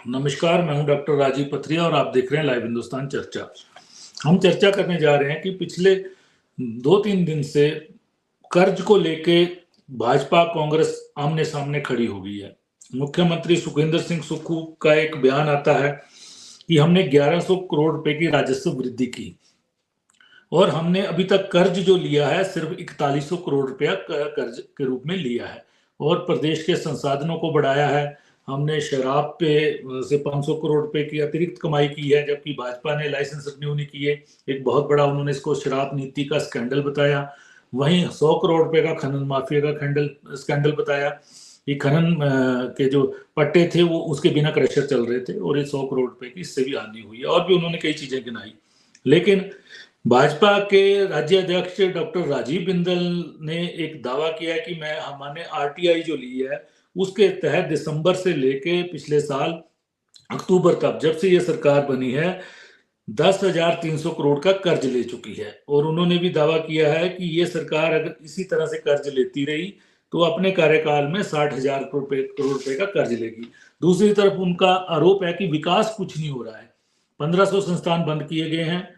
नमस्कार, मैं हूं डॉक्टर राजीव पथरिया और आप देख रहे हैं लाइव हिंदुस्तान चर्चा। हम चर्चा करने जा रहे हैं कि पिछले 2-3 दिन से कर्ज को लेके भाजपा कांग्रेस आमने-सामने खड़ी हो गई है। मुख्यमंत्री सुखविंदर सिंह सुक्खू का एक बयान आता है कि हमने 1100 करोड़ रुपए की राजस्व वृद्धि की और हमने अभी तक कर्ज जो लिया है सिर्फ 4100 करोड़ रुपया कर्ज के रूप में लिया है और प्रदेश के संसाधनों को बढ़ाया है। हमने शराब पे से 500 करोड़ रुपए की अतिरिक्त कमाई की है, जबकि भाजपा ने लाइसेंस रिन्यू नहीं किए। एक बहुत बड़ा उन्होंने इसको शराब नीति का स्कैंडल बताया। वहीं 100 करोड़ रुपए का खनन माफिया का स्कैंडल बताया कि खनन के जो पट्टे थे वो उसके बिना क्रशर चल रहे थे और ये 100 करोड़ रुपए की इससे भी हानि हुई है। और भी उन्होंने कई चीजें गिनाई, लेकिन भाजपा के राज्य अध्यक्ष डॉक्टर राजीव बिंदल ने एक दावा किया है कि हमने आरटीआई जो ली है उसके तहत दिसंबर से लेके पिछले साल अक्टूबर तक, जब से ये सरकार बनी है, 10,300 करोड़ का कर्ज ले चुकी है। और उन्होंने भी दावा किया है कि ये सरकार अगर इसी तरह से कर्ज लेती रही तो अपने कार्यकाल में 60,000 करोड़ रुपए का कर्ज लेगी। दूसरी तरफ उनका आरोप है कि विकास कुछ नहीं हो रहा है। 1500 संस्थान बंद किए गए हैं,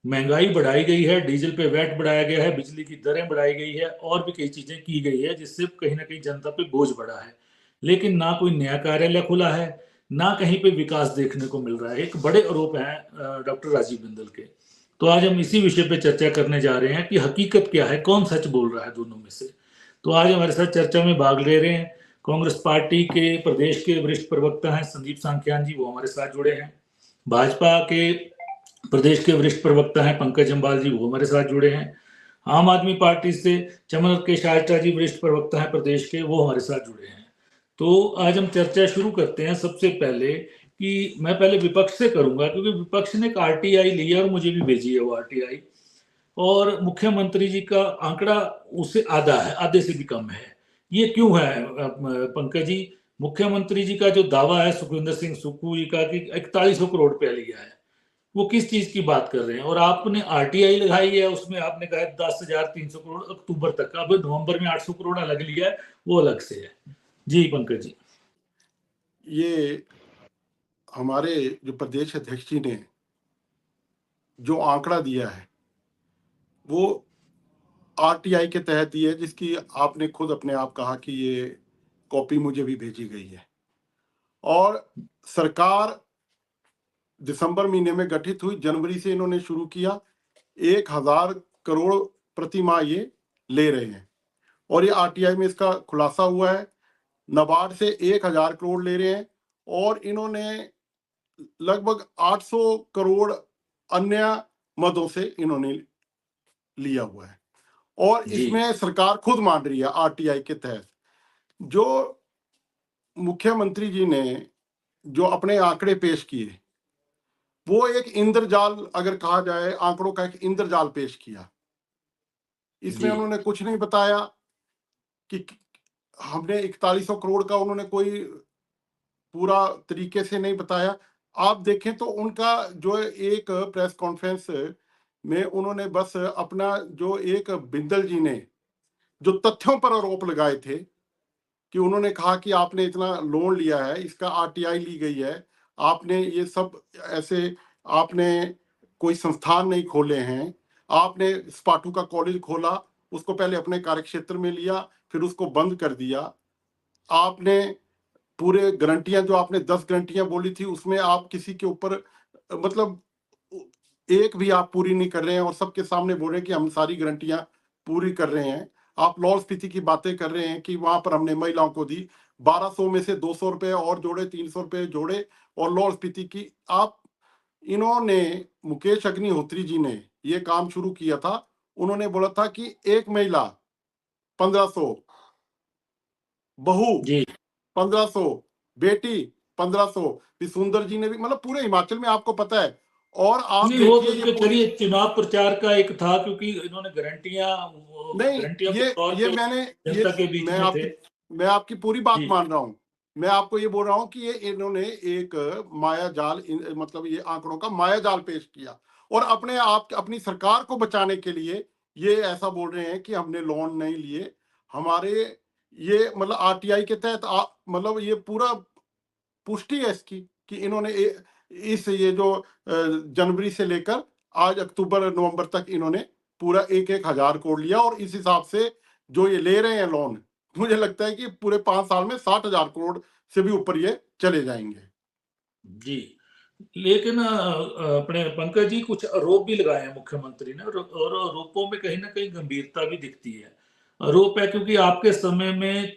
महंगाई बढ़ाई गई है, डीजल पे वैट बढ़ाया गया है, बिजली की दरें बढ़ाई गई है और भी कई चीजें की गई है जिससे कहीं ना कहीं जनता पे बोझ बढ़ा है। लेकिन ना कोई नया कार्यालय खुला है, ना कहीं पे विकास देखने को मिल रहा है। एक बड़े आरोप हैं डॉक्टर राजीव बिंदल के। तो आज हम इसी विषय पे चर्चा करने जा रहे हैं कि हकीकत क्या है, कौन सच बोल रहा है दोनों में से। तो आज हमारे साथ चर्चा में भाग ले रहे हैं कांग्रेस पार्टी के प्रदेश के वरिष्ठ प्रवक्ता हैं संदीप सांख्यान जी, वो हमारे साथ जुड़े हैं। भाजपा के प्रदेश के वरिष्ठ प्रवक्ता हैं पंकज अम्बाल जी, वो हमारे साथ जुड़े हैं। आम आदमी पार्टी से चमन के शास्त्रा जी वरिष्ठ प्रवक्ता हैं प्रदेश के, वो हमारे साथ जुड़े हैं। तो आज हम चर्चा शुरू करते हैं। सबसे पहले कि मैं पहले विपक्ष से करूंगा, क्योंकि विपक्ष ने एक आरटीआई ली है और मुझे भी भेजी है वो आरटीआई, और मुख्यमंत्री जी का आंकड़ा उससे आधा है, आधे से भी कम है। ये क्यों है पंकज जी? मुख्यमंत्री जी का जो दावा है सुखविंदर सिंह सुक्खू जी का कि 4100 करोड़ रुपया लिया है, वो किस चीज की बात कर रहे हैं? और आपने आरटीआई लगाई है, उसमें आपने कहा 10,300 करोड़ अक्टूबर तक का, अब नवंबर में 800 करोड़ अलग लिया है, वो अलग से है। जी पंकज जी। ये हमारे जो प्रदेश अध्यक्ष जी ने जो आंकड़ा दिया है वो आरटीआई के तहत दिया है, जिसकी आपने खुद अपने आप कहा कि ये कॉपी मुझे भी भेजी गई है। और सरकार दिसंबर महीने में गठित हुई, जनवरी से इन्होंने शुरू किया। 1,000 करोड़ प्रति माह ये ले रहे हैं और ये आरटीआई में इसका खुलासा हुआ है। नाबार्ड से 1,000 करोड़ ले रहे हैं और इन्होंने लगभग 800 करोड़ अन्य मदों से इन्होंने लिया हुआ है। और इसमें सरकार खुद मान रही है आरटीआई के तहत। जो मुख्यमंत्री जी ने जो अपने आंकड़े पेश किए, वो एक इंद्रजाल, अगर कहा जाए, आंकड़ों का एक इंद्रजाल पेश किया। इसमें उन्होंने कुछ नहीं बताया कि हमने 4100 करोड़ का, उन्होंने कोई पूरा तरीके से नहीं बताया। आप देखें तो उनका जो एक प्रेस कॉन्फ्रेंस में उन्होंने बस अपना जो एक बिंदल जी ने जो तथ्यों पर आरोप लगाए थे कि उन्होंने कहा कि आपने इतना लोन लिया है, इसका आरटीआई ली गई है, आपने ये सब ऐसे, आपने कोई संस्थान नहीं खोले हैं, आपने स्पाटू का कॉलेज खोला, उसको पहले अपने कार्यक्षेत्र में लिया, फिर उसको बंद कर दिया। आपने पूरे गारंटियां, जो आपने 10 गारंटियां बोली थी, उसमें आप किसी के ऊपर मतलब एक भी आप पूरी नहीं कर रहे हैं और सबके सामने बोल रहे हैं कि हम सारी गारंटियां पूरी कर रहे हैं। आप लाहौल स्पीति की बातें कर रहे हैं कि वहां पर हमने महिलाओं को दी, 1200 में से 200 रुपए और जोड़े, 300 रुपए जोड़े, और लाहौल स्पीति की आप, इन्होंने, मुकेश अग्निहोत्री जी ने ये काम शुरू किया था। उन्होंने बोला था कि एक महिला 1500, बहू 1500, बेटी 1500। सुंदर जी ने भी, मतलब पूरे हिमाचल में आपको पता है। और आप नहीं, वो तो उनके चलिए चुनाव प्रचार का एक था, क्योंकि इन्होंने गारंटियां जनता के बीच में थे। मैं आपकी पूरी बात मान रहा हूं। मैं आपको ये बोल रहा हूं कि ये इन्होंने एक माया जाल, मतलब ये आंकड़ों का माया जाल पेश किया और अपने आप, अपनी सरकार को बचाने के लिए ये ऐसा बोल रहे हैं कि हमने लोन नहीं लिए, हमारे ये मतलब आरटीआई के तहत, मतलब ये पूरा पुष्टि है इसकी कि इन्होंने इस ये जो जनवरी से लेकर आज अक्टूबर नवंबर तक इन्होंने पूरा 1,000 करोड़ लिया, और इस हिसाब से जो ये ले रहे हैं लोन, मुझे लगता है कि पूरे 5 साल में 60,000 करोड़ से भी ऊपर ये चले जाएंगे। जी, लेकिन अपने पंकज जी कुछ आरोप भी लगाए हैं मुख्यमंत्री ने, और आरोपों में कहीं ना कहीं गंभीरता भी दिखती है। आरोप है क्योंकि आपके समय में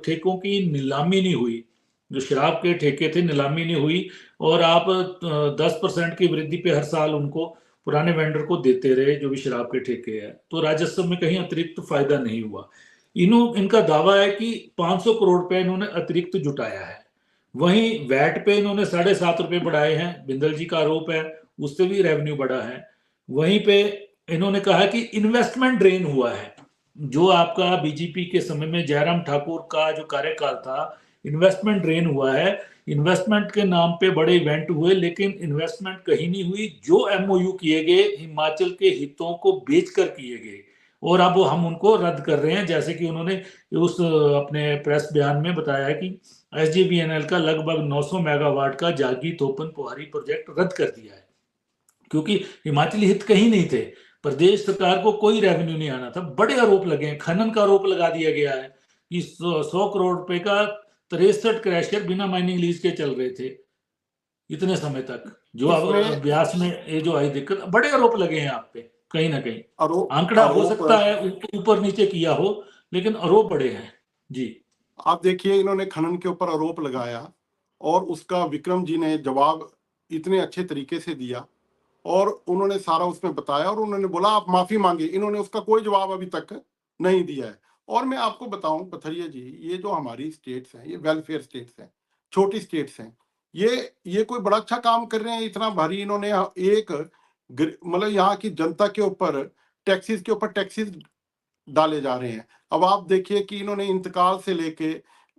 ठेकों की नीलामी नहीं हुई, जो शराब के ठेके थे नीलामी नहीं हुई, और आप 10% की वृद्धि पे हर साल उनको पुराने वेंडर को देते रहे जो भी शराब के ठेके है, तो राजस्व में कहीं अतिरिक्त फायदा नहीं हुआ। इनका दावा है कि 500 करोड़ रुपए इन्होंने अतिरिक्त जुटाया है। वहीं वैट पे इन्होंने 7.5 रुपए बढ़ाए हैं, बिंदल जी का आरोप है, उससे भी रेवेन्यू बढ़ा है। वहीं पे इन्होंने कहा कि इन्वेस्टमेंट ड्रेन हुआ है, जो आपका बीजेपी के समय में जयराम ठाकुर का जो कार्यकाल था, इन्वेस्टमेंट ड्रेन हुआ है। इन्वेस्टमेंट के नाम पे बड़े इवेंट हुए, लेकिन इन्वेस्टमेंट कहीं नहीं हुई। जो एमओयू किए गए हिमाचल के हितों को बेचकर किए गए, और अब हम उनको रद्द कर रहे हैं, जैसे कि उन्होंने उस अपने प्रेस बयान में बताया कि एसजेवीएनएल का लगभग 900 मेगावाट का जागी थोपन पोहारी प्रोजेक्ट रद्द कर दिया है, क्योंकि हिमाचली हित कहीं नहीं थे, प्रदेश सरकार को कोई रेवेन्यू नहीं आना था। बड़े आरोप लगे हैं, खनन का आरोप लगा दिया गया है कि 100 करोड़ रुपए का 63 क्रैशर बिना माइनिंग लीज के चल रहे थे इतने समय तक, जो अब अभ्यास में ये जो आई दिक्कत, बड़े आरोप लगे हैं आप पे कहीं ना कहीं। आंकड़ा हो सकता है ऊपर नीचे किया हो, लेकिन आरोप बड़े हैं। जी, आप देखिए, इन्होंने खनन के ऊपर आरोप लगाया और उसका विक्रम जी ने जवाब इतने अच्छे तरीके से दिया, और उन्होंने सारा उसमें बताया, और उन्होंने बोला आप माफी मांगे। इन्होंने उसका कोई जवाब अभी तक नहीं दिया है। और मैं आपको बताऊं पथरिया जी, ये जो हमारी स्टेट्स हैं, ये वेलफेयर स्टेट्स हैं, छोटी स्टेट्स हैं, ये कोई बड़ा अच्छा काम कर रहे हैं। इतना भारी इन्होंने एक मतलब यहाँ की जनता के ऊपर टैक्सेस डाले जा रहे हैं। अब आप देखिए कि इन्होंने इंतकाल से लेके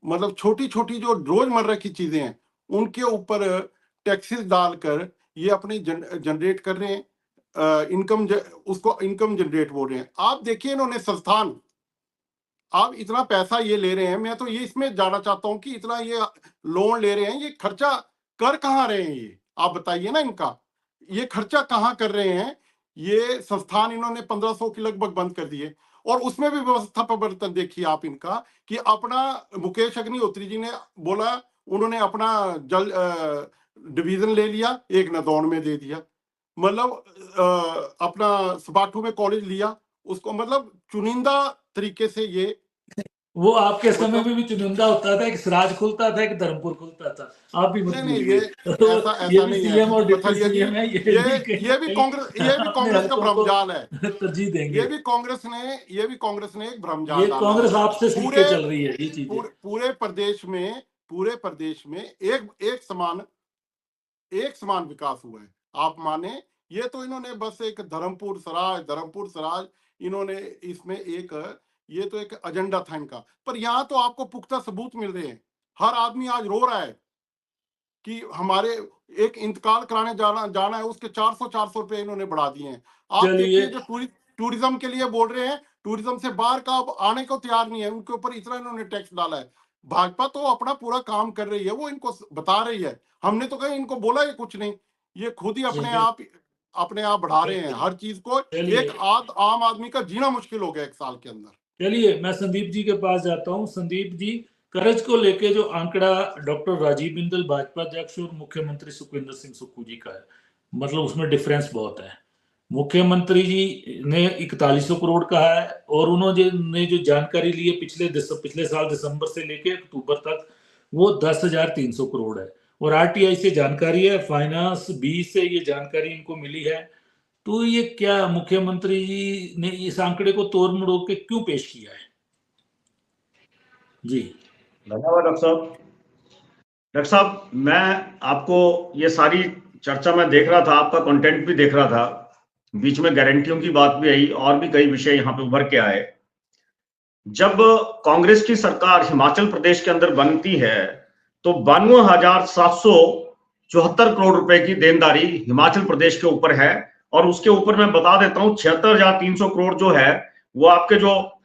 मतलब छोटी छोटी जो रोजमर्रा की चीजें हैं उनके ऊपर टैक्सेस डालकर ये अपनी जनरेट कर रहे हैं, उसको इनकम जनरेट बोल रहे हैं। आप देखिए इन्होंने संस्थान, आप इतना पैसा ये ले रहे हैं, मैं तो ये इसमें जानना चाहता हूं कि इतना ये लोन ले रहे हैं, ये खर्चा कर कहाँ रहे हैं? ये आप बताइए ना, इनका ये खर्चा कहाँ कर रहे हैं? ये संस्थान इन्होंने 1500 के लगभग बंद कर दिए, और उसमें भी व्यवस्था परिवर्तन देखिए आप इनका, कि अपना मुकेश अग्निहोत्री जी ने बोला, उन्होंने अपना जल डिवीजन ले लिया, एक नदौन में दे दिया, मतलब अपना सपाटू में कॉलेज लिया उसको, मतलब चुनिंदा तरीके से ये वो आपके समय में भी चुनिंदा होता था, एक सिराज खुलता था, एक धर्मपुर खुलता था। आप भी नहीं, ये ऐसा नहीं है। सीएम और डिप्टी सीएम है, ये भी कांग्रेस का भ्रमजाल है। तरजीह देंगे। ये भी कांग्रेस ने एक भ्रमजाल डाला। ये कांग्रेस आपसे सीख के चल रही है ये चीजें। पूरे प्रदेश में एक समान विकास हुआ है। आप माने, ये तो इन्होंने बस एक धर्मपुर सराज इन्होंने इसमें ये तो एक एजेंडा था इनका, पर यहाँ तो आपको पुख्ता सबूत मिल रहे हैं। हर आदमी आज रो रहा है कि हमारे एक इंतकाल कराने जाना है, उसके 400 रुपए इन्होंने बढ़ा दिए हैं। आप देखिए जो टूरिज्म के लिए बोल रहे हैं, टूरिज्म से बाहर का अब आने को तैयार नहीं है, उनके ऊपर इतना इन्होंने टैक्स डाला है। भाजपा तो अपना पूरा काम कर रही है, वो इनको बता रही है। हमने तो कहीं इनको बोला है कुछ नहीं, ये खुद ही अपने आप बढ़ा रहे हैं हर चीज को। एक आम आदमी का जीना मुश्किल हो गया 1 साल के अंदर। चलिए, मैं संदीप जी के पास जाता हूँ। संदीप जी, कर्ज को लेके जो आंकड़ा डॉक्टर राजीव बिंदल भाजपा अध्यक्ष और मुख्यमंत्री सुखविंदर सिंह सुक्खू जी का है, मतलब उसमें डिफरेंस बहुत है। मुख्यमंत्री जी ने 4100 करोड़ कहा है, और उन्होंने जो जानकारी ली है पिछले साल दिसंबर से लेके अक्टूबर तक, वो 10,300 करोड़ है। और आरटीआई से जानकारी है, फाइनेंस बी से ये जानकारी इनको मिली है। तो ये क्या मुख्यमंत्री जी ने इस आंकड़े को तोड़ मरोड़ के क्यों पेश किया है? जी धन्यवाद डॉक्टर साहब, मैं आपको ये सारी चर्चा में देख रहा था, आपका कंटेंट भी देख रहा था, बीच में गारंटियों की बात भी आई और भी कई विषय यहाँ पे उभर के आए। जब कांग्रेस की सरकार हिमाचल प्रदेश के अंदर बनती है तो 52,774 करोड़ रुपए की देनदारी हिमाचल प्रदेश के ऊपर है, और उसके ऊपर मैं बता देता हूं 76,300 करोड़ जो है वो आपके जो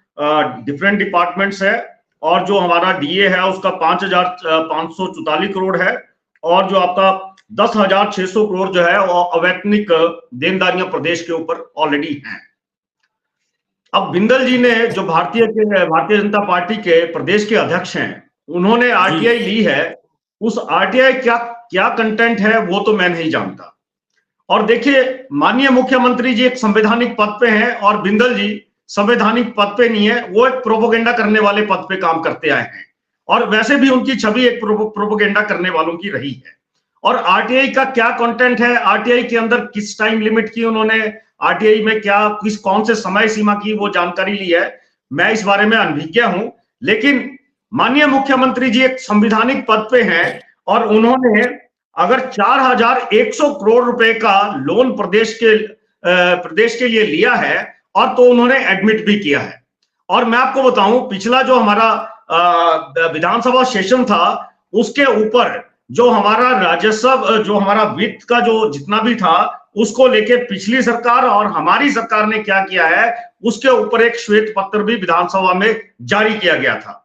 डिफरेंट डिपार्टमेंट्स है और जो हमारा डीए है उसका 5,544 करोड़ है, और जो आपका 10,600 करोड़ जो है वो अवैतनिक देनदारियां प्रदेश के ऊपर ऑलरेडी हैं। अब बिंदल जी ने, जो भारतीय जनता पार्टी के प्रदेश के अध्यक्ष हैं, उन्होंने आरटीआई ली है। उस आरटीआई क्या कंटेंट है वो तो मैं नहीं जानता। और देखिए, माननीय मुख्यमंत्री जी एक संवैधानिक पद पे हैं और बिंदल जी संवैधानिक पद पे नहीं है, वो एक प्रोपोगेंडा करने वाले पद पे काम करते आए हैं, और वैसे भी उनकी छवि एक प्रोपोगेंडा करने वालों की रही है। और आरटीआई का क्या कंटेंट है, आरटीआई के अंदर किस टाइम लिमिट की उन्होंने, आरटीआई में कौन से समय सीमा की वो जानकारी ली है, मैं इस बारे में अनभिज्ञ हूं। लेकिन माननीय मुख्यमंत्री जी एक संवैधानिक पद पे हैं और उन्होंने अगर 4,100 करोड़ रुपए का लोन प्रदेश के लिए लिया है, और तो उन्होंने एडमिट भी किया है। और मैं आपको बताऊं, पिछला जो हमारा विधानसभा सेशन था, उसके ऊपर जो हमारा राजस्व, जो हमारा वित्त का जो जितना भी था, उसको लेके पिछली सरकार और हमारी सरकार ने क्या किया है, उसके ऊपर एक श्वेत पत्र भी विधानसभा में जारी किया गया था।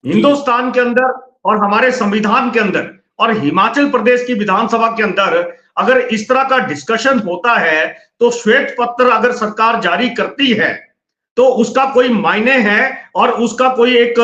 हिंदुस्तान के अंदर और हमारे संविधान के अंदर और हिमाचल प्रदेश की विधानसभा के अंदर अगर इस तरह का डिस्कशन होता है, तो श्वेत पत्र अगर सरकार जारी करती है तो उसका कोई मायने है, और उसका कोई एक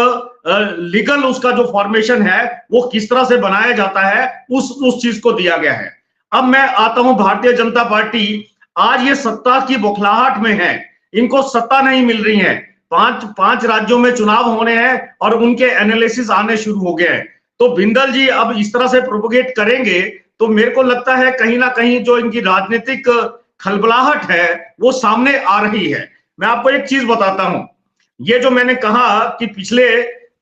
लीगल उसका जो फॉर्मेशन है वो किस तरह से बनाया जाता है, उस चीज को दिया गया है। अब मैं आता हूं, भारतीय जनता पार्टी आज ये सत्ता की बौखलाहट में है, इनको सत्ता नहीं मिल रही है। पांच राज्यों में चुनाव होने हैं और उनके एनालिसिस आने शुरू हो गए हैं। तो बिंदल जी अब इस तरह से प्रोपोगेट करेंगे तो मेरे को लगता है कहीं ना कहीं जो इनकी राजनीतिक खलबलाहट है वो सामने आ रही है। मैं आपको एक चीज बताता हूं, ये जो मैंने कहा कि पिछले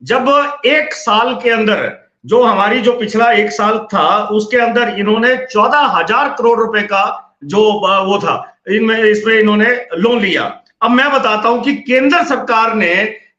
जब एक साल के अंदर, जो हमारी जो पिछला एक साल था, उसके अंदर इन्होंने 14,000 करोड़ रुपए का जो वो था, इसमें इन्होंने लोन लिया। अब मैं बताता हूं कि केंद्र सरकार ने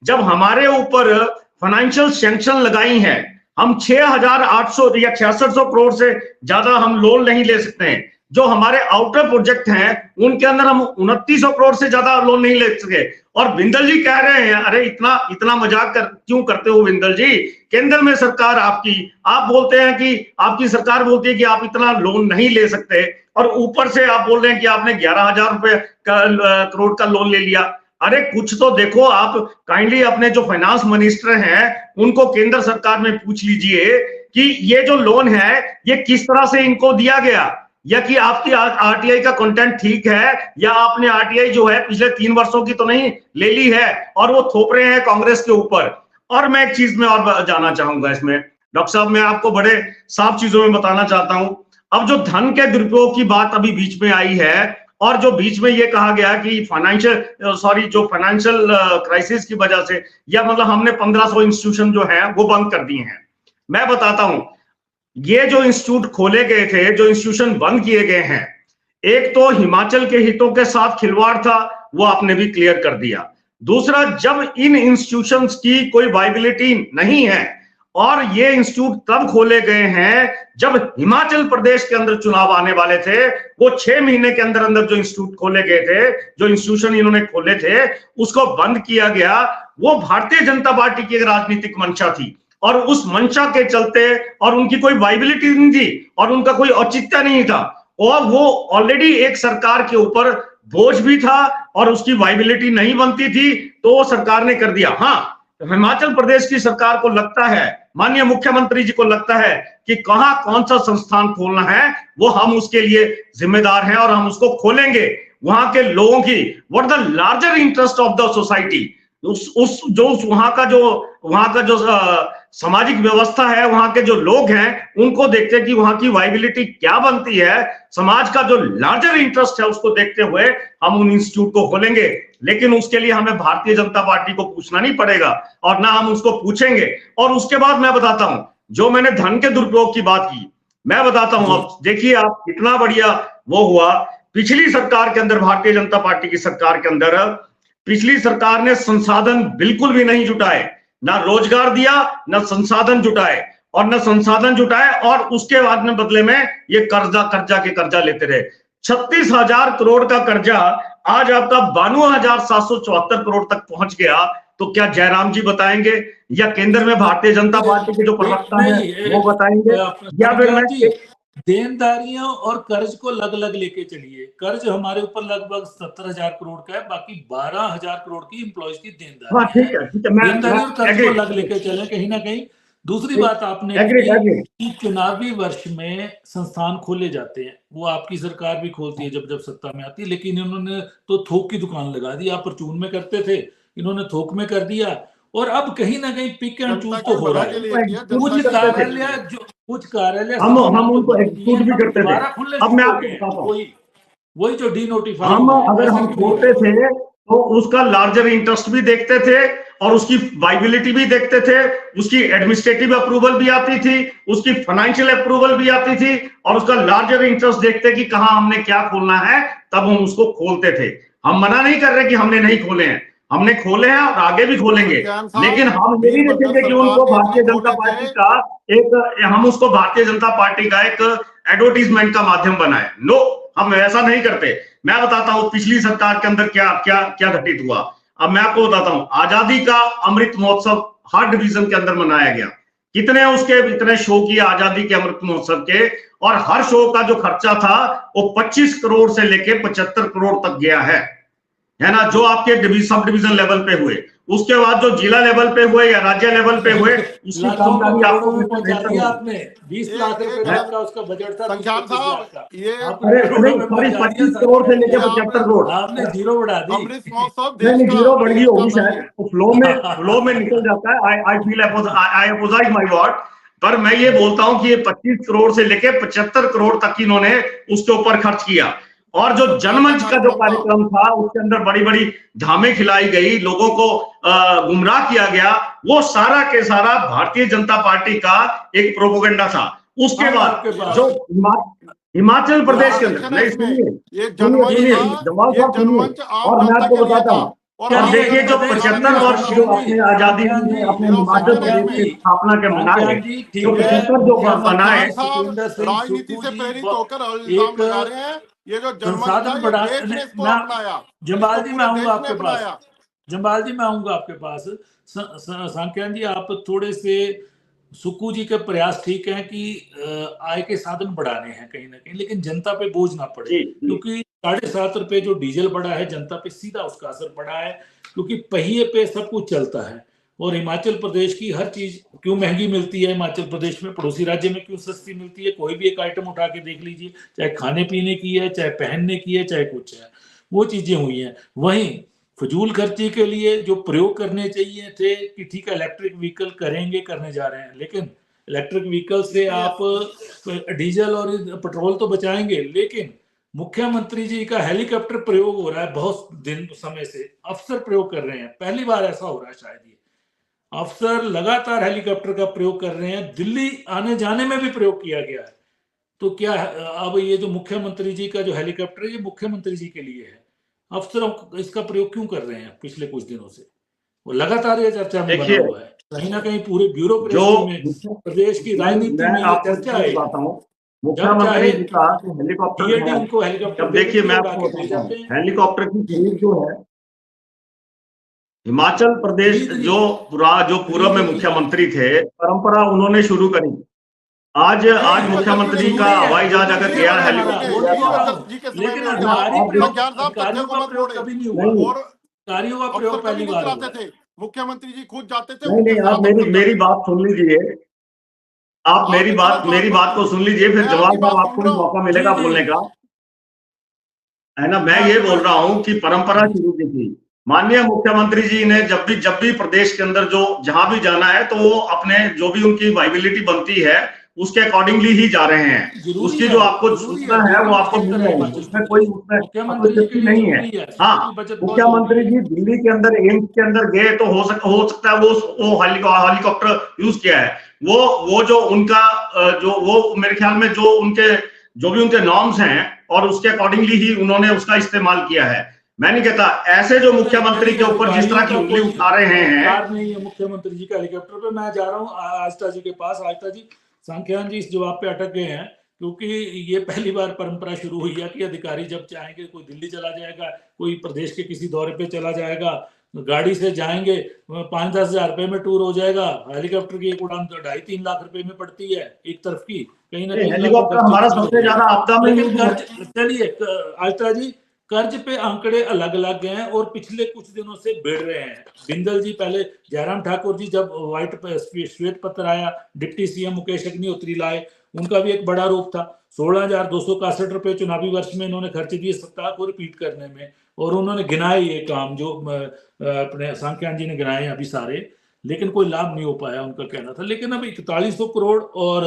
जब हमारे ऊपर फाइनेंशियल सैंक्शन लगाई है, हम 6,800 या 6,600 करोड़ से ज्यादा हम लोन नहीं ले सकते हैं। जो हमारे आउटर प्रोजेक्ट हैं उनके अंदर हम 2900 करोड़ से ज्यादा लोन नहीं ले सके। और बिंदल जी कह रहे हैं, अरे इतना मजाक क्यों करते हो बिंदल जी, केंद्र में सरकार आपकी, आप बोलते हैं कि आपकी सरकार बोलती है कि आप इतना लोन नहीं ले सकते, और ऊपर से आप बोल रहे हैं कि आपने 11,000 रुपए करोड़ का लोन ले लिया। अरे कुछ तो देखो, आप काइंडली अपने जो फाइनेंस मिनिस्टर हैं उनको केंद्र सरकार में पूछ लीजिए कि ये जो लोन है ये किस तरह से इनको दिया गया, या कि आपकी आरटीआई का कंटेंट ठीक है, या आपने आरटीआई जो है पिछले 3 वर्षों की तो नहीं ले ली है और वो थोप रहे हैं कांग्रेस के ऊपर। और मैं एक चीज में और जानना चाहूंगा इसमें, डॉक्टर साहब, मैं आपको बड़े साफ चीजों में बताना चाहता हूं। अब जो धन के दुरुपयोग की बात अभी बीच में आई है, और जो बीच में ये कहा गया कि जो फाइनेंशियल क्राइसिस की वजह से, या मतलब हमने 1500 इंस्टीट्यूशन जो है वो बंद कर दिए हैं। मैं बताता हूं, ये जो इंस्टीट्यूट खोले गए थे, जो इंस्टीट्यूशन बंद किए गए हैं, एक तो हिमाचल के हितों के साथ खिलवाड़ था, वो आपने भी क्लियर कर दिया। दूसरा, जब इन इंस्टीट्यूशंस की कोई वायबिलिटी नहीं है, और ये इंस्टीट्यूट तब खोले गए हैं जब हिमाचल प्रदेश के अंदर चुनाव आने वाले थे, वो 6 महीने के अंदर अंदर जो इंस्टीट्यूट खोले गए थे, जो इंस्टीट्यूशन इन्होंने खोले थे, उसको बंद किया गया। वो भारतीय जनता पार्टी की राजनीतिक मंशा थी, और उस मंशा के चलते, और उनकी कोई वायबिलिटी नहीं थी और उनका कोई औचित्य नहीं था, और वो ऑलरेडी एक सरकार के ऊपर बोझ भी था और उसकी वायबिलिटी नहीं बनती थी, तो वो सरकार ने कर दिया। हाँ, हिमाचल प्रदेश की सरकार को लगता है, माननीय मुख्यमंत्री जी को लगता है कि कहां कौन सा संस्थान खोलना है, वो हम उसके लिए जिम्मेदार हैं और हम उसको खोलेंगे। वहां के लोगों की what the larger interest of the society, वहां का जो सामाजिक व्यवस्था है, वहां के जो लोग हैं, उनको देखते हैं कि वहां की वायबिलिटी क्या बनती है, समाज का जो लार्जर इंटरेस्ट है उसको देखते हुए हम उन इंस्टीट्यूट को खोलेंगे। लेकिन उसके लिए हमें भारतीय जनता पार्टी को पूछना नहीं पड़ेगा, और ना हम उसको पूछेंगे। और उसके बाद मैं बताता हूं, जो मैंने धन के दुरुपयोग की बात की, मैं बताता हूं। अब देखिए आप, कितना बढ़िया वो हुआ पिछली सरकार के अंदर, भारतीय जनता पार्टी की सरकार के अंदर, पिछली सरकार ने संसाधन बिल्कुल भी नहीं जुटाए, ना रोजगार दिया, ना संसाधन जुटाए, और उसके बाद में बदले में ये कर्जा के कर्जा लेते रहे। 36,000 करोड़ का कर्जा आज आपका 52,774 करोड़ तक पहुंच गया। तो क्या जयराम जी बताएंगे या केंद्र में भारतीय जनता पार्टी के जो प्रवक्ता है वो बताएंगे, या फिर मैं देनदारियों और कर्ज को अलग अलग लेके चलिए। कर्ज हमारे ऊपर लगभग 70,000 करोड़ का है, बाकी 12,000 करोड़ की एम्प्लॉयज की देनदारी है। ठीक है, देनदारी और कर्ज को अलग लेके चले कहीं ना कहीं। दूसरी बात आपने कि चुनावी वर्ष में संस्थान खोले जाते हैं, वो आपकी सरकार भी खोलती है जब जब सत्ता में आती है, लेकिन इन्होंने तो थोक की दुकान लगा दी। आप परचून में करते थे, इन्होंने थोक में कर दिया। और अब कहीं ना कहीं पिक एंड चूज तो हो रहा है। कुछ कार्यालय हम उनको एक्सक्लूड भी करते थे। अब मैं आपको बताता हूं, वही जो डीनोटिफाई, अगर हम खोलते थे तो उसका लार्जर इंटरेस्ट भी देखते थे और उसकी वाइबिलिटी भी देखते थे, उसकी एडमिनिस्ट्रेटिव अप्रूवल भी आती थी, उसकी फाइनेंशियल अप्रूवल भी आती थी, और उसका लार्जर इंटरेस्ट देखते कि कहां हमने क्या खोलना है, तब हम उसको खोलते थे। हम मना नहीं कर रहे कि हमने नहीं खोले हैं, हमने खोले हैं और आगे भी खोलेंगे, लेकिन हम ये नहीं देखेंगे कि उनको भारतीय जनता पार्टी का हम उसको भारतीय जनता पार्टी का एक एडवर्टीजमेंट का माध्यम बनाए। नो, हम ऐसा नहीं करते। मैं बताता हूं पिछली सरकार के अंदर क्या क्या क्या घटित हुआ। अब मैं आपको बताता हूं, आजादी का अमृत महोत्सव हर डिवीजन के अंदर मनाया गया। कितने उसके इतने शो किए आजादी के अमृत महोत्सव के, और हर शो का जो खर्चा था वो 25 करोड़ से लेके 75 करोड़ तक गया है ना, जो आपके सब डिवीजन लेवल पे हुए। उसके बाद जो जिला लेवल पे हुए या राज्य लेवल पे हुए, उसकी कामकाजी आपको पहुंचा दिया आपने। 20 लाख रुपए का उसका बजट था। संख्यान साहब, ये 25 करोड़ से लेकर 75 करोड़ आपने जीरो बढ़ा दी। अमृत महोत्सव नहीं, जीरो बढ़ गई होगी शायद, फ्लो में निकल जाता है। I feel I apologise my word, पर मैं ये बोलता हूं कि ये 25 करोड़ से लेकर 75 करोड़ तक इन्होंने उसके ऊपर खर्च किया। और जो जनमंच का जो कार्यक्रम था उसके अंदर बड़ी बड़ी धामें खिलाई गई, लोगों को गुमराह किया गया, वो सारा के सारा भारतीय जनता पार्टी का एक प्रोपेगेंडा था। उसके बाद जो हिमाचल प्रदेश के अंदर, नहीं सुनिए, और मैं आपको बताता हूँ, और देखिए जो 75 वर्ष जो अपने आजादी में अपने हिमाचल प्रदेश की स्थापना के मनाए, जो 75 जो बनाए, राजनीति से प्रेरित होकर इल्जाम लगा रहे हैं। ये जो संसाधन बढ़ाया, जम्बाल जी मैं आऊंगा आपके पास, जम्बाल जी मैं आऊंगा आपके पास। सांख्यान जी, आप थोड़े से सुक्कू जी के प्रयास ठीक है कि आय के साधन बढ़ाने हैं कहीं ना कहीं, लेकिन जनता पे बोझ ना पड़े, क्योंकि 7.5 रुपए जो डीजल बढ़ा है, जनता पे सीधा उसका असर पड़ा है, क्योंकि पहिए पे सब कुछ चलता है। और हिमाचल प्रदेश की हर चीज क्यों महंगी मिलती है हिमाचल प्रदेश में, पड़ोसी राज्य में क्यों सस्ती मिलती है? कोई भी एक आइटम उठा के देख लीजिए, चाहे खाने पीने की है, चाहे पहनने की है, चाहे कुछ है, वो चीजें हुई हैं। वहीं फजूल खर्ची के लिए जो प्रयोग करने चाहिए थे कि ठीक है इलेक्ट्रिक व्हीकल करेंगे, करने जा रहे हैं, लेकिन इलेक्ट्रिक व्हीकल से आप डीजल और पेट्रोल तो बचाएंगे, लेकिन मुख्यमंत्री जी का हेलीकॉप्टर प्रयोग हो रहा है बहुत दिन समय से, अफसर प्रयोग कर रहे हैं, पहली बार ऐसा हो रहा है शायद, ये अफसर लगातार हेलीकॉप्टर का प्रयोग कर रहे हैं, दिल्ली आने जाने में भी प्रयोग किया गया है। तो क्या अब ये जो मुख्यमंत्री जी का जो हेलीकॉप्टर है, ये मुख्यमंत्री जी के लिए है, अफसर इसका प्रयोग क्यों कर रहे हैं पिछले कुछ दिनों से? वो लगातार ये चर्चा में बना हुआ है, कहीं ना कहीं पूरे ब्यूरोक्रेसी में, प्रदेश की राजनीति में ये चर्चा है। मुख्यमंत्री जी का हेलीकॉप्टर, उनको हेलीकॉप्टर, देखिए मैं आपको हेलीकॉप्टर की खरीद जो है, हिमाचल प्रदेश जो पूर्व में मुख्यमंत्री थे, परंपरा उन्होंने शुरू करी। आज मुख्यमंत्री का हवाई जहाज अगर गया हेलीकॉप्टर, लेकिन अधिकारियों का प्रयोग कभी नहीं हुआ, अधिकारियों का प्रयोग पहली बार हुआ। मुख्यमंत्री जी खुद जाते थे। नहीं, आप मेरी बात सुन लीजिए, आप मेरी बात को सुन लीजिए, फिर जवाब साहब आपको भी मौका मिलेगा बोलने का, है ना। मैं ये बोल रहा हूँ कि परंपरा शुरू की थी माननीय मुख्यमंत्री जी ने, जब भी प्रदेश के अंदर जहां भी जाना है, तो वो अपने जो भी उनकी वाइबिलिटी बनती है उसके अकॉर्डिंगली ही जा रहे हैं। उसकी जो आपको सूचना है वो आपको मिल जाएगी, उसमें कोई आपत्ति नहीं है। हाँ, मुख्यमंत्री जी दिल्ली के अंदर एम्स के अंदर गए तो हो सकता है वो हेलीकॉप्टर यूज किया है। वो जो उनका वो मेरे ख्याल में जो भी उनके नॉर्म्स हैं और उसके अकॉर्डिंगली ही उन्होंने उसका इस्तेमाल किया है। मैं नहीं कहता ऐसे जो मुख्यमंत्री के ऊपर जिस तरह की उंगली उठा रहे हैं, नहीं है मुख्यमंत्री जी का हेलीकॉप्टर पे। मैं जा रहा हूँ आस्था जी के पास। आस्था जी, सांख्यान जी इस जवाब पे अटक गए हैं क्योंकि ये पहली बार परंपरा शुरू हुई है कि अधिकारी जब चाहेंगे कोई दिल्ली चला जाएगा, कोई प्रदेश के किसी दौरे पे चला जाएगा, गाड़ी से जाएंगे 5-10 हजार रुपए में टूर हो जाएगा। हेलीकॉप्टर की एक उड़ान तो 2.5-3 लाख रुपए में पड़ती है एक तरफ की, कहीं ना कहीं हेलीकॉप्टर हमारा सबसे ज्यादा आपदा में लेकिन यूज कर्ज, चलिए आल्ट्रा जी, कर्ज पे आंकड़े अलग अलग हैं और पिछले कुछ दिनों से बढ़ रहे हैं। बिंदल जी, पहले जयराम ठाकुर जी जब श्वेत पत्र आया, डिप्टी सीएम मुकेश अग्निहोत्री लाए, उनका भी एक बड़ा रूप था। 16,261 रुपए चुनावी वर्ष में इन्होंने खर्च दिए सत्ता को रिपीट करने में, और उन्होंने गिनाए ये काम जो अपने सांख्यान जी ने गिनाए अभी सारे, लेकिन कोई लाभ नहीं हो पाया, उनका कहना था। लेकिन अब 4100 करोड़ और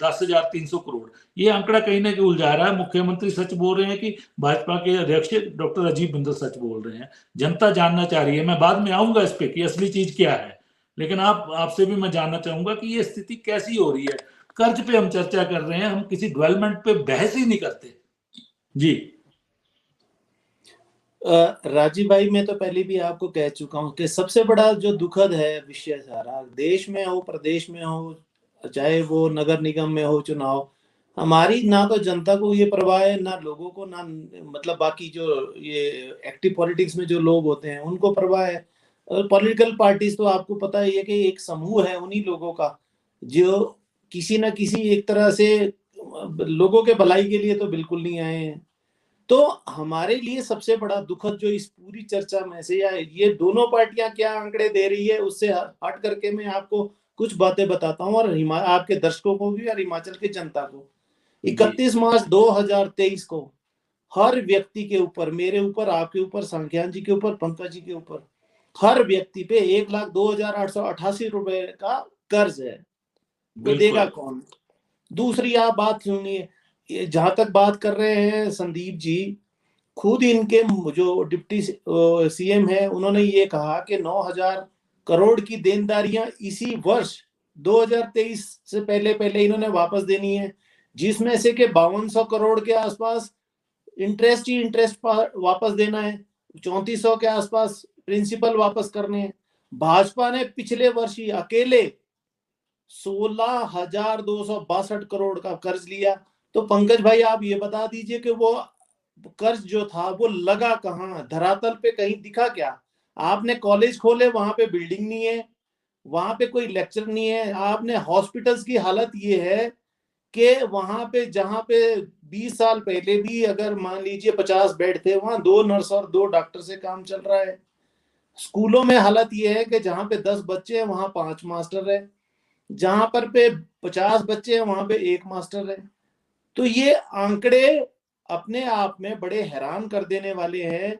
10,300 करोड़, ये आंकड़ा कहीं ना कहीं उलझा रहा है। मुख्यमंत्री सच बोल रहे हैं कि भाजपा के अध्यक्ष डॉक्टर राजीव बिंदल सच बोल रहे हैं? जनता जानना चाह रही है। मैं बाद में आऊंगा इस पे कि असली चीज क्या है, लेकिन आपसे भी मैं जानना चाहूंगा कि ये स्थिति कैसी हो रही है। कर्ज पे हम चर्चा कर रहे हैं, हम किसी डेवलपमेंट पे बहस ही नहीं करते जी। राजीव भाई, मैं तो पहले भी आपको कह चुका हूं कि सबसे बड़ा जो दुखद है विषय सारा, देश में हो, प्रदेश में हो, चाहे वो नगर निगम में हो चुनाव, हमारी ना तो जनता को ये परवाह है, ना लोगों को, ना मतलब बाकी जो ये एक्टिव पॉलिटिक्स में जो लोग होते हैं उनको परवाह है। और पॉलिटिकल पार्टीज तो आपको पता ही है कि एक समूह है उन्हीं लोगों का जो किसी ना किसी एक तरह से लोगों के भलाई के लिए तो बिल्कुल नहीं आए हैं। तो हमारे लिए सबसे बड़ा दुखद जो इस पूरी चर्चा में से, या ये दोनों पार्टियां क्या आंकड़े दे रही है उससे हट करके मैं आपको कुछ बातें बताता हूं, और आपके दर्शकों को भी और हिमाचल की जनता को। 31 मार्च 2023 को हर व्यक्ति के ऊपर, मेरे ऊपर, आपके ऊपर, सांख्यान जी के ऊपर, पंकज जी के ऊपर, हर व्यक्ति पे 1,02,888 रुपए का कर्ज है। वो देगा कौन? दूसरी आप बात सुनिए, जहां तक बात कर रहे हैं संदीप जी, खुद इनके जो डिप्टी सीएम है उन्होंने ये कहा कि 9,000 करोड़ की देनदारियां इसी वर्ष 2023 से पहले इन्होंने वापस देनी है, जिसमें से के 5200 करोड़ के आसपास इंटरेस्ट ही इंटरेस्ट वापस देना है, 3400 के आसपास प्रिंसिपल वापस करने हैं। भाजपा ने पिछले वर्ष ही अकेले 16,262 करोड़ का कर्ज लिया। तो पंकज भाई, आप ये बता दीजिए कि वो कर्ज जो था वो लगा कहाँ, धरातल पे कहीं दिखा क्या? आपने कॉलेज खोले, वहां पे बिल्डिंग नहीं है, वहां पे कोई लेक्चर नहीं है। आपने हॉस्पिटल्स की हालत ये है कि वहां पे जहां पे 20 साल पहले भी अगर मान लीजिए 50 बेड थे, वहां 2 नर्स और 2 डॉक्टर से काम चल रहा है। स्कूलों में हालत ये है कि जहां पे 10 बच्चे हैं वहां 5 मास्टर है, जहां पर पे 50 बच्चे हैं वहां पे 1 मास्टर है। तो ये आंकड़े अपने आप में बड़े हैरान कर देने वाले हैं।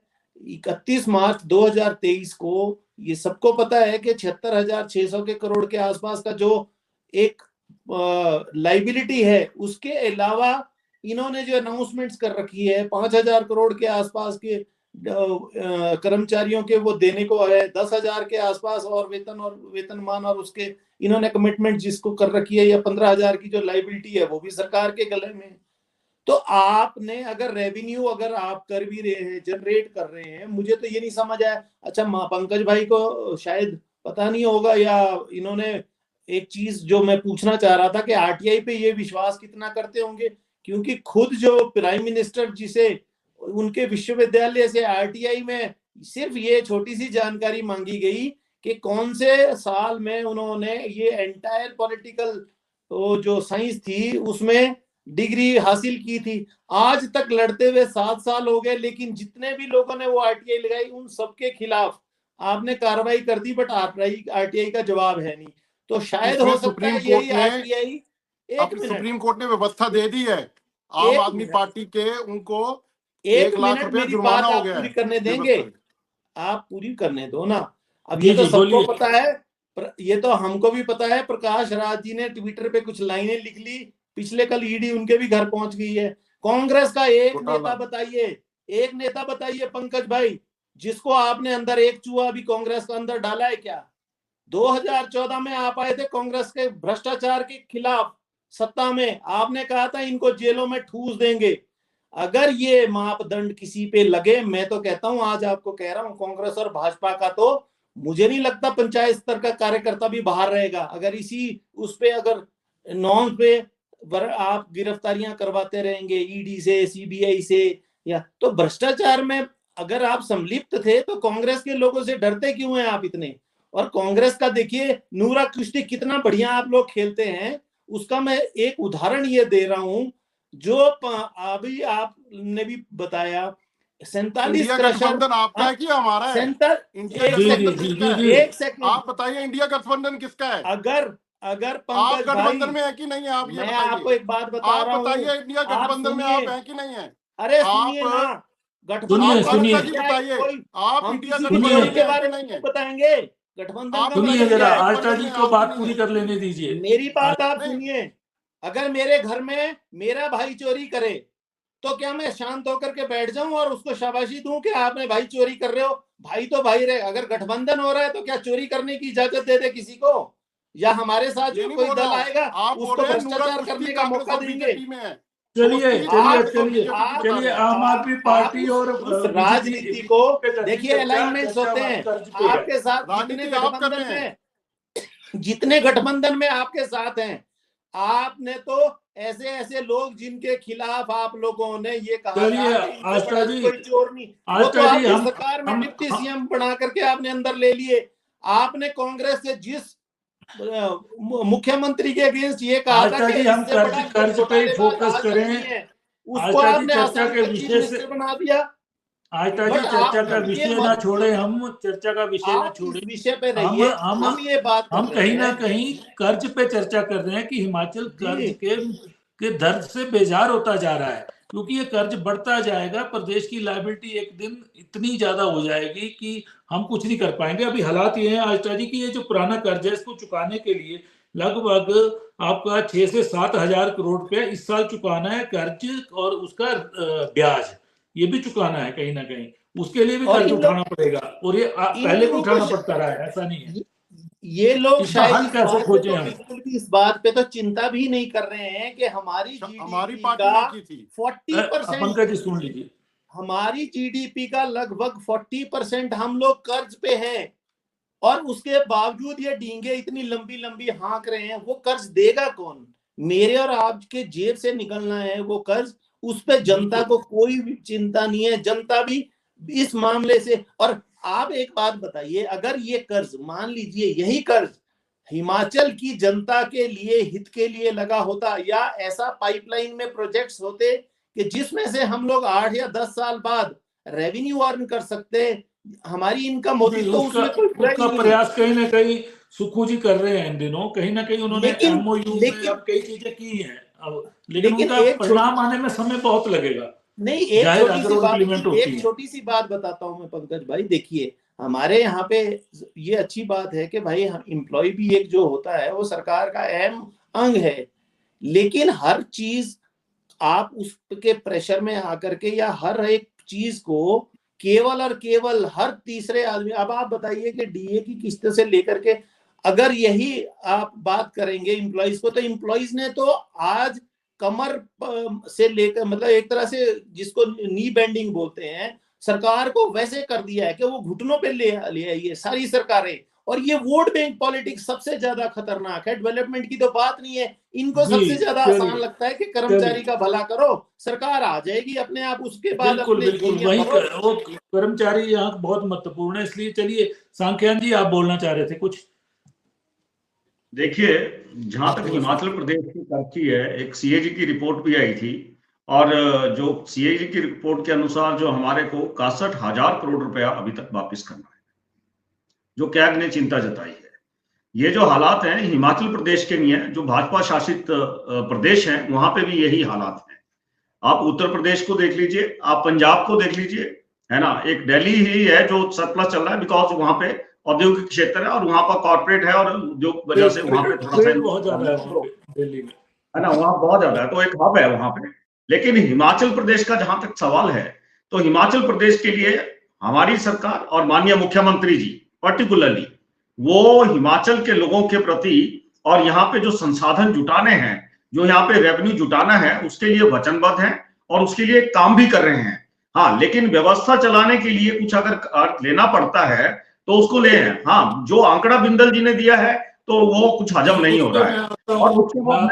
31 मार्च 2023 को ये सबको पता है कि 76,600 के करोड़ के आसपास का जो एक लाइबिलिटी है, उसके अलावा इन्होंने जो अनाउंसमेंट्स कर रखी है 5,000 करोड़ के आसपास के कर्मचारियों के वो देने को है, 10,000 के आसपास और वेतनमान और उसके इन्होंने कमिटमेंट जिसको कर रखी है, या 15,000 की जो लाइबिलिटी है वो भी सरकार के गले में। तो आपने अगर रेवेन्यू अगर आप कर भी रहे हैं, जनरेट कर रहे हैं, मुझे तो ये नहीं समझ आया। अच्छा, पंकज भाई को शायद पता नहीं होगा, या इन्होंने एक चीज जो मैं पूछना चाह रहा था कि आरटीआई पे ये विश्वास कितना करते होंगे, क्योंकि खुद जो प्राइम मिनिस्टर जिसे उनके विश्वविद्यालय से आरटीआई में सिर्फ ये छोटी सी जानकारी मांगी गई कि कौन से साल में उन्होंने ये एंटायर पॉलिटिकल जो साइंस थी उसमें डिग्री हासिल की थी। आज तक लड़ते हुए 7 साल हो गए, लेकिन जितने भी लोगों ने वो आरटीआई लगाई उन सबके खिलाफ आपने कार्रवाई कर दी, बट आरटीआई का जवाब है नहीं। तो शायद हो सकता है यही आरटीआई, सुप्रीम कोर्ट ने व्यवस्था दे दी है आम आदमी पार्टी के, उनको 1 लाख रुपए जुर्माना हो गया। पूरी करने देंगे? आप पूरी करने दो ना। अब ये तो सबको पता है, ये तो हमको भी पता है। प्रकाश राज जी ने ट्विटर पे कुछ लाइनें लिख ली, पिछले कल ईडी उनके भी घर पहुंच गई है। कांग्रेस का एक नेता बताइए पंकज भाई, जिसको आपने अंदर एक चूहा भी कांग्रेस का अंदर डाला है क्या? 2014 में आप आए थे कांग्रेस के भ्रष्टाचार के खिलाफ सत्ता में, आपने कहा था इनको जेलों में ठूस देंगे। अगर ये मापदंड किसी पे लगे, मैं तो कहता हूं, आज आपको कह रहा हूं, कांग्रेस और भाजपा का तो मुझे नहीं लगता पंचायत स्तर का कार्यकर्ता भी बाहर रहेगा। अगर इसी उस पे अगर नॉर्म पे आप गिरफ्तारियां करवाते रहेंगे ईडी से, सीबीआई से, या तो भ्रष्टाचार में अगर आप संलिप्त थे तो कांग्रेस के लोगों से डरते क्यों हैं आप इतने? और कांग्रेस का देखिए नूरा कुश्ती कितना बढ़िया आप लोग खेलते हैं, उसका मैं एक उदाहरण ये दे रहा हूं। जो अभी आपने भी बताया 47 इंडिया क्रशर गठबंधन आपका है कि हमारा है? इंडिया जी, गठबंधन जी, किसका जी, है? एक सेकंड, आप बताइए इंडिया गठबंधन किसका है? अगर आप पंकज भाई, गठबंधन में है कि नहीं है? आप ये मैं आपको बताइए। एक बात बता आप रहा हूँ, बताइए इंडिया आप गठबंधन में सुनिए, आप हैं कि नहीं है? अरे आप सुनिए ना, आप गठबंधन सुनिए जी बताइए, आप हम इंडिया किसी की सुनिए। चोरी गठबंधन में के है बारे कि में नहीं है? बताएंगे, गठबंधन आप का सुनिए मतलब जरा, क्या है? आस्था जी को आप बात नहीं पूरी है। कर लेने दीजिए। मेरी बात आप नहीं। सुनिए, अगर मेरे घर में मेरा भाई चोरी करे तो क्या मैं शांत होकर के बैठ जाऊं और उसको शाबाशी दूं कि आपने भाई चोरी कर रहे हो? भाई तो भाई रहे। अगर गठबंधन हो रहा है तो क्या चोरी करने की इजाजत दे दे किसी को? या हमारे साथ ये जो नहीं कोई बोल दल रहा हूँ। आएगा आप बोल उसको रहे हैं नूरा भ्रष्टाचार कुश्ती करने का कांग्रेस मौका और देंगे? बीजेपी में है। चलिए दोस्ती चलिए कांग्रेस और चलिए बीजेपी की चलिए, बताइए। आम आदमी पार्टी और उस बीजेपी राजनीति को पे करनी देखिए, चर्चा, अलाइनमेंट्स चर्चा होते हमारी हैं कर्ज पे है। आपके साथ। राजनीति आप कर रहे हैं। जितने गठबंधन में आपके साथ हैं, आपने तो ऐसे ऐसे लोग जिनके खिलाफ आप लोगों ने ये कहा था चलिए कि इनसे आस्था बड़ा जी, कोई चोर नहीं, वो तो आस्था जी, आपने हम सरकार में हम डिप्टी हम सीएम बना करके आपने अंदर ले लिए। आपने कांग्रेस से जिस मुख्यमंत्री के अगेंस्ट ये कहा था आस्था कि जी, हम इससे बड़ा कोई कर्ज पे ही घोटालेबाज फोकस आज तक करें। नहीं है, उसको आस्था जी, आपने चर्चा आसानी के से चीफ विषय से, मिनिस्टर बना दिया। आस्था जी, बट चर्चा आप का ये विषय ना मत, छोड़े, हम चर्चा का विषय ना आप इस छोड़े। विषय पे हम रहिए। हम हम ये बात कर हम रहे कहीं ना हैं कहीं कर्ज पे चर्चा कर रहे हैं कि हिमाचल कर्ज जी, के दर्द से बेजार होता जा रहा है, क्योंकि ये कर्ज बढ़ता जाएगा। प्रदेश की लायबिलिटी एक दिन इतनी ज्यादा हो जाएगी कि हम कुछ नहीं कर पाएंगे। अभी हालात ये हैं आस्था जी की, ये जो पुराना कर्ज है इसको चुकाने के लिए लगभग आपका 6 से 7 हजार करोड़ रुपया इस साल चुकाना है कर्ज, और उसका ब्याज ये भी चुकाना है कहीं ना कहीं। उसके लिए भी और कर्ज इन उठाना पड़ेगा, और ये इन पहले भी लोगों उठाना को पड़ता रहा है, ऐसा नहीं है। ये लोग इसका शायद हल इस कैसे बात पे खोजें तो हम? बिल्कुल भी इस बात पे तो चिंता भी नहीं कर रहे हैं कि हमारी हमारी जीडीपी पार्टी का ने की थी। 40%, पंकज जी सुन लीजिए, हमारी जीडीपी का लगभग 40% हम लोग कर्ज पे हैं, और उसके बावजूद ये डींगे इतनी लंबी लंबी हाँक रहे हैं। वो कर्ज देगा कौन? मेरे और आपके जेब से निकलना है वो कर्ज। उस पे जनता को कोई भी चिंता नहीं है, जनता भी इस मामले से। और आप एक बात बताइए, अगर ये कर्ज, मान लीजिए यही कर्ज हिमाचल की जनता के लिए, हित के लिए लगा होता, या ऐसा पाइपलाइन में प्रोजेक्ट्स होते कि जिसमें से हम लोग 8 या 10 साल बाद रेवेन्यू अर्न कर सकते, हमारी इनकम होती, तो उसका उसमें कोई बुराई उसका नहीं। प्रयास कहीं ना कहीं सुक्खू जी कर रहे हैं इन दिनों, कहीं ना कहीं उन्होंने एमओयू में अब कई चीजें की हैं अब, लेकिन उनका परिणाम आने में समय बहुत लगेगा। नहीं, एक छोटी सी बात बताता हूं मैं पंकज भाई। देखिए, हमारे यहाँ पे ये अच्छी बात है कि भाई एम्प्लॉय भी एक जो होता है वो सरकार का अहम अंग है, लेकिन हर चीज आप उसके प्रेशर में आकर के, या हर एक चीज को केवल और केवल हर तीसरे आदमी, अब आप बताइए कि डीए की किस्त से लेकर के अगर यही आप बात करेंगे एम्प्लॉइज को, तो एम्प्लॉइज ने तो आज कमर से लेकर, मतलब एक तरह से जिसको नी बेंडिंग बोलते हैं, सरकार को वैसे कर दिया है कि वो घुटनों पे ले आई है सारी सरकारें। और ये वोट बैंक पॉलिटिक्स सबसे ज्यादा खतरनाक है, डेवलपमेंट की तो बात नहीं है। इनको सबसे ज्यादा आसान लगता है कि कर्मचारी का भला करो, सरकार आ जाएगी अपने आप, उसके बाद बिल्कुल अपने बिल्कुल वही वो कर्मचारी यहाँ बहुत महत्वपूर्ण है। इसलिए चलिए सांख्यान जी, आप बोलना चाह रहे थे कुछ। देखिए, जहां तक हिमाचल प्रदेश की कर्ज है, एक सीएजी की रिपोर्ट भी आई थी, और जो सीएजी की रिपोर्ट के अनुसार जो हमारे को 61,000 करोड़ रुपया अभी तक वापस करना है, जो कैग ने चिंता जताई है। ये जो हालात हैं हिमाचल प्रदेश के नहीं है, जो भाजपा शासित प्रदेश हैं वहां पे भी यही हालात हैं। आप उत्तर प्रदेश को देख लीजिए, आप पंजाब को देख लीजिए, है ना। एक दिल्ली ही है जो सरप्लस चल रहा है, बिकॉज वहां पे औद्योगिक क्षेत्र है और वहां पर कॉर्पोरेट है, और उद्योग वजह से वहां पे थोड़ा सा बहुत ज्यादा है दिल्ली में, है ना, वहां बहुत ज्यादा है, तो एक हब है वहां पे। लेकिन हिमाचल प्रदेश का जहां तक सवाल है, तो हिमाचल प्रदेश के लिए हमारी सरकार और माननीय मुख्यमंत्री जी पर्टिकुलरली, वो हिमाचल के लोगों के प्रति और यहाँ पे जो संसाधन जुटाने हैं, जो यहाँ पे रेवेन्यू जुटाना है, उसके लिए वचनबद्ध हैं और उसके लिए काम भी कर रहे हैं। हाँ, लेकिन व्यवस्था चलाने के लिए कुछ अगर लेना पड़ता है तो उसको ले। हाँ, जो आंकड़ा बिंदल जी ने दिया है तो वो कुछ हजम नहीं हो रहा है। और उसके बाद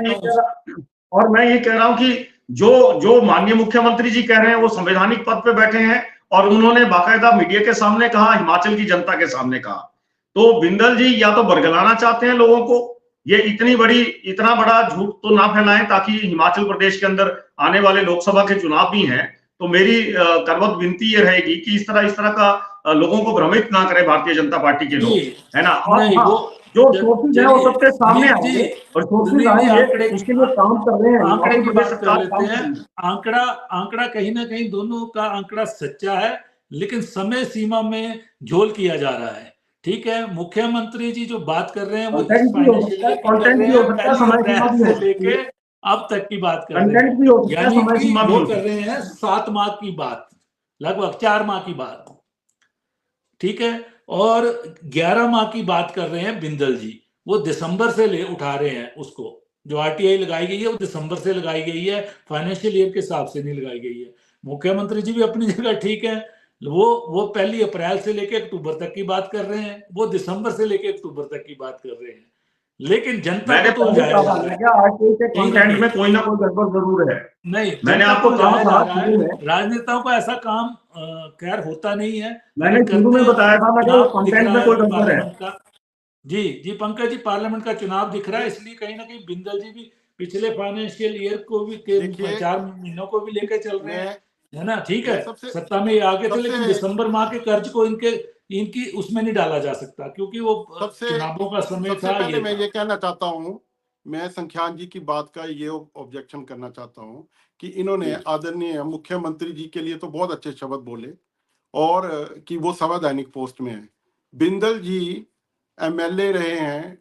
और मैं ये कह रहा हूं कि जो माननीय मुख्यमंत्री जी कह रहे हैं वो संवैधानिक पद पे बैठे हैं और उन्होंने बाकायदा मीडिया के सामने कहा, हिमाचल की जनता के सामने कहा। तो बिंदल जी या तो बरगलाना चाहते हैं लोगों को, ये इतना बड़ा झूठ तो ना फैलाएं ताकि हिमाचल प्रदेश के अंदर आने वाले लोकसभा के चुनाव भी हैं। तो मेरी करवत विनती ये रहेगी कि इस तरह का लोगों को भ्रमित ना करें भारतीय जनता पार्टी के लोग, है ना। और जो सोर्सेज है वो सबके सामने आएंगे और सोर्सेज आएंगे, उसके लिए काम कर रहे हैं, आंकड़े की बात कर लेते हैं। आंकड़ा कहीं ना कहीं दोनों का आंकड़ा सच्चा है, लेकिन समय सीमा में झोल किया जा रहा है। ठीक है, मुख्यमंत्री जी जो बात कर रहे हैं वो से लेके अब तक की बात कर रहे हैं, यानी कि वो कर रहे हैं 7 माह की बात, लगभग 4 माह की बात। ठीक है, और 11 माह की बात कर रहे हैं बिंदल जी, वो दिसंबर से ले उठा रहे हैं उसको। जो आरटीआई लगाई गई है वो दिसंबर से लगाई गई है, फाइनेंशियल ईयर के हिसाब से नहीं लगाई गई है। मुख्यमंत्री जी भी अपनी जगह ठीक है, वो 1 अप्रैल से लेकर अक्टूबर तक की बात कर रहे हैं, वो दिसंबर से लेकर अक्टूबर तक की बात कर रहे हैं। लेकिन जनता को तो कंटेंट में कोई ना कोई गड़बड़ जरूर है। नहीं, मैंने आपको कहा था, राजनेताओं का ऐसा काम खैर होता नहीं है। मैंने शुरू में बताया था कंटेंट में कोई गड़बड़ है। जी पंकज जी, पार्लियामेंट का चुनाव दिख रहा है, इसलिए कहीं ना कहीं बिंदल जी भी पिछले फाइनेंशियल ईयर को भी 4 महीनों को भी लेकर चल रहे हैं, है ना। ठीक है, सत्ता में आगे थे, लेकिन दिसंबर माह के कर्ज को इनकी उसमें नहीं डाला जा सकता, क्योंकि वो चुनावों का समय था। पहले मैं ये कहना चाहता हूँ, मैं संख्यान जी की बात का ये ऑब्जेक्शन करना चाहता हूँ कि इन्होंने आदरणीय मुख्यमंत्री जी के लिए तो बहुत अच्छे शब्द बोले और कि वो संवैधानिक पोस्ट में है। बिंदल जी एमएलए रहे हैं,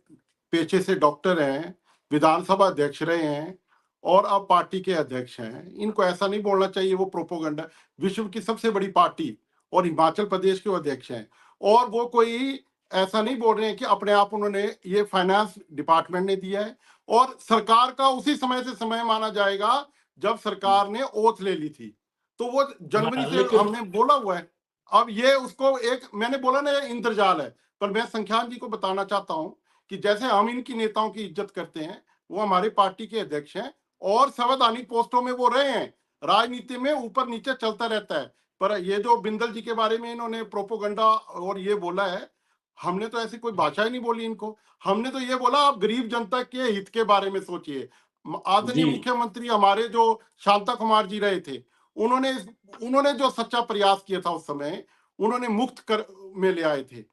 पेशे से डॉक्टर हैं, विधानसभा अध्यक्ष रहे हैं और अब पार्टी के अध्यक्ष हैं। इनको ऐसा नहीं बोलना चाहिए। वो प्रोपोगंडा, विश्व की सबसे बड़ी पार्टी और हिमाचल प्रदेश के अध्यक्ष हैं, और वो कोई ऐसा नहीं बोल रहे हैं कि अपने आप उन्होंने, ये फाइनेंस डिपार्टमेंट ने दिया है और सरकार का उसी समय से समय माना जाएगा जब सरकार ने ओथ ले ली थी, तो वो जनवरी से हमने बोला हुआ है। अब ये उसको एक मैंने बोला ना, ये इंद्रजाल है। पर मैं संख्यान जी को बताना चाहता हूं कि जैसे हम इनकी नेताओं की इज्जत करते हैं, वो हमारे पार्टी के अध्यक्ष हैं और संवैधानिक पोस्टों में वो रहे हैं। राजनीति में ऊपर नीचे चलता रहता है, पर ये जो बिंदल जी के बारे में इन्होंने प्रोपोगंडा और ये बोला है, हमने तो ऐसी कोई भाषा ही नहीं बोली इनको। हमने तो ये बोला आप गरीब जनता के हित के बारे में सोचिए। आदरणीय मुख्यमंत्री हमारे जो शांता कुमार जी रहे थे, उन्होंने जो सच्चा प्रयास किया था उस समय, उन्होंने मुफ्त कर में ले आए थे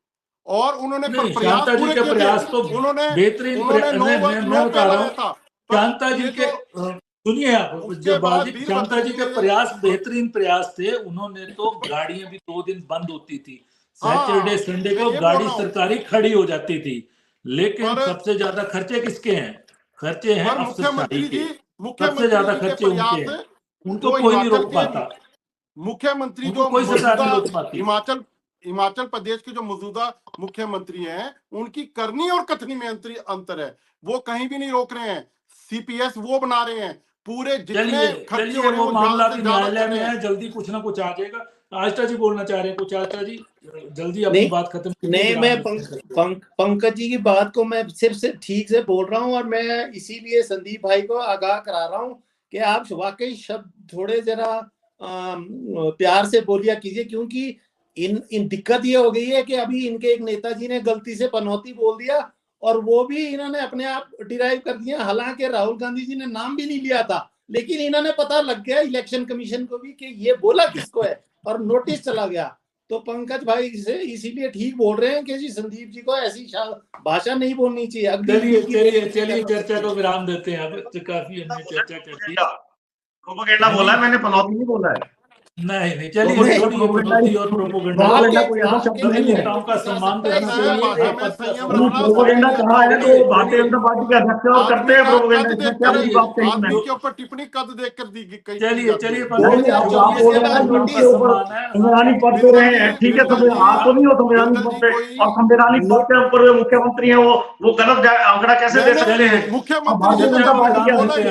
और उन्होंने प्रयास पूरे किए थे। तो उन्होंने बेहतरीन मैं बता रहा हूँ, शांता जी के सुनिए आप, जब शांता जी के प्रयास बेहतरीन प्रयास थे। उन्होंने तो गाड़ियां भी 2 दिन बंद होती थी, सैटरडे संडे को गाड़ी सरकारी खड़ी हो जाती थी, लेकिन सबसे ज्यादा खर्चे किसके हैं? खर्चे हैं अफसरशाही के, सबसे ज्यादा खर्चे उनके हैं, उनको कोई नहीं रोक पाता। मुख्यमंत्री जो कोई सरकार नहीं रोक पाती। हिमाचल प्रदेश के जो मौजूदा मुख्यमंत्री हैं, उनकी करनी और कथनी में अंतर है। वो कहीं भी नहीं रोक रहे हैं, सीपीएस वो बना रहे हैं, पूरे जितने खर्चे हो रहे हैं वो मामला भी न्यायालय में है, जल्दी कुछ ना कुछ आ जाएगा। आस्था जी बोलना चाह रहे हैं कुछ? आस्था जी जल्दी अपनी बात खत्म नहीं, मैं पंकज जी की बात को मैं सिर्फ ठीक से बोल रहा हूँ, और मैं इसीलिए संदीप भाई को आगाह करा रहा हूँ कि आप वाकई शब्द थोड़े जरा प्यार से बोलिया कीजिए, क्योंकि इन दिक्कत ये हो गई है कि अभी इनके एक नेताजी ने गलती से पनौती बोल दिया और वो भी इन्होंने अपने आप डिराइव कर दिया। हालांकि राहुल गांधी जी ने नाम भी नहीं लिया था, लेकिन इन्होंने पता लग गया इलेक्शन कमीशन को भी कि ये बोला किसको है, और नोटिस चला गया। तो पंकज भाई से इसीलिए ठीक बोल रहे हैं कि जी संदीप जी को ऐसी भाषा नहीं बोलनी चाहिए। चलिए चर्चा को विराम देते हैं। अब तो काफी हमने चर्चा कर दी। प्रोपेगेंडा बोला है, मैंने पनौती नहीं बोला है। नहीं, चलिए पनौती और प्रोपेगेंडा नेताओं का सम्मान करना चाहिए। प्रोपेगेंडा कहा है तो भारतीय जनता पार्टी के अध्यक्ष और करते हैं प्रोपेगेंडा। आदमी के ऊपर टिप्पणी कद देख कर दी गई। चलिए संवैधानिक पद पे रहे हैं, ठीक है, आप तो नहीं हो संवैधानिक पद पे, और संवैधानिक पद के ऊपर मुख्यमंत्री हैं, वो गलत आंकड़ा कैसे दे सकते हैं? भारतीय जनता पार्टी के अध्यक्ष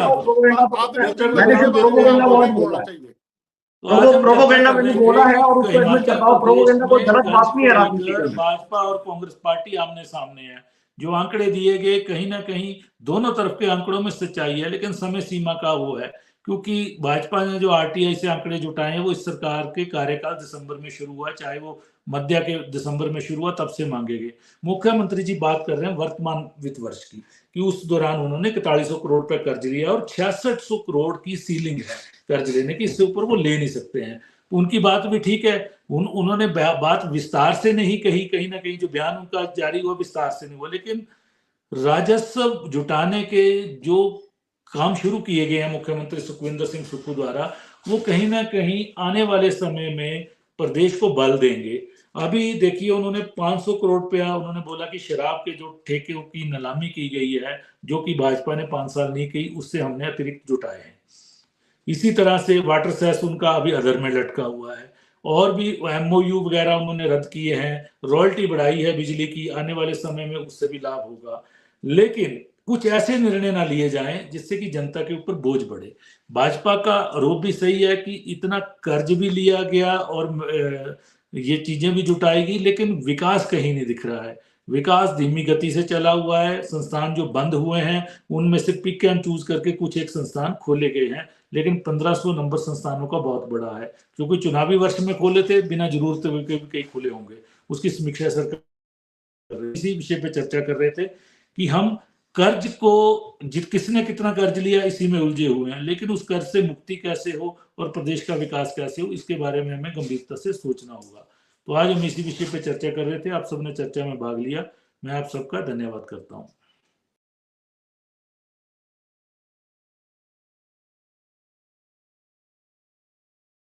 प्रोपोगेंडा मैंने बोला है और उसको एडमिट करता हूं। प्रोपोगेंडा कोई गलत बात नहीं है। राजनीति में भाजपा और कांग्रेस पार्टी आमने सामने है, जो आंकड़े दिए गए कहीं ना कहीं दोनों तरफ के आंकड़ों में सच्चाई है, लेकिन समय सीमा का वो है, क्योंकि भाजपा ने जो आरटीआई से आंकड़े जुटाए हैं वो इस सरकार के कार्यकाल दिसंबर में शुरू हुआ, चाहे वो मध्य के दिसंबर में शुरू हुआ तब से मांगे गए। मुख्यमंत्री जी बात कर रहे हैं वर्तमान वित्त वर्ष की, कि उस दौरान उन्होंने 4100 करोड़ रुपए कर्ज लिया और 6600 करोड़ की सीलिंग है कर्ज लेने की, इससे ऊपर वो ले नहीं सकते हैं। उनकी बात भी ठीक है, उन्होंने बात विस्तार से नहीं कही, कहीं ना कहीं जो बयान उनका जारी हुआ विस्तार से नहीं हुआ, लेकिन राजस्व जुटाने के जो काम शुरू किए गए हैं मुख्यमंत्री सुखविंदर सिंह सुक्खू द्वारा, वो कहीं ना कहीं आने वाले समय में प्रदेश को बल देंगे। अभी देखिए उन्होंने 500 करोड़ रुपया उन्होंने बोला कि शराब के जो ठेकों की नीलामी की गई है, जो कि भाजपा ने 5 साल नहीं की, उससे हमने अतिरिक्त जुटाए हैं। इसी तरह से वाटर सेस उनका अभी अधर में लटका हुआ है, और भी एमओयू वगैरह उन्होंने रद्द किए हैं, रॉयल्टी बढ़ाई है बिजली की, आने वाले समय में उससे भी लाभ होगा। लेकिन कुछ ऐसे निर्णय ना लिए जाएं जिससे कि जनता के ऊपर बोझ बढ़े। भाजपा का आरोप भी सही है कि इतना कर्ज भी लिया गया और ये चीजें भी जुटाएगी, लेकिन विकास कहीं नहीं दिख रहा है। विकास धीमी गति से चला हुआ है। संस्थान जो बंद हुए हैं उनमें से पिक एंड चूज करके कुछ एक संस्थान खोले गए हैं, लेकिन 1500 नंबर संस्थानों का बहुत बड़ा है, क्योंकि चुनावी वर्ष में खोले थे, बिना जरूरत के भी कई खुले होंगे। उसकी समीक्षा सरकार इसी विषय पे चर्चा कर रहे थे कि हम कर्ज को किसने कितना कर्ज लिया इसी में उलझे हुए हैं, लेकिन उस कर्ज से मुक्ति कैसे हो और प्रदेश का विकास कैसे हो, इसके बारे में हमें गंभीरता से सोचना होगा। तो आज हम इसी विषय पे चर्चा कर रहे थे, आप सबने चर्चा में भाग लिया, मैं आप सबका धन्यवाद करता हूँ।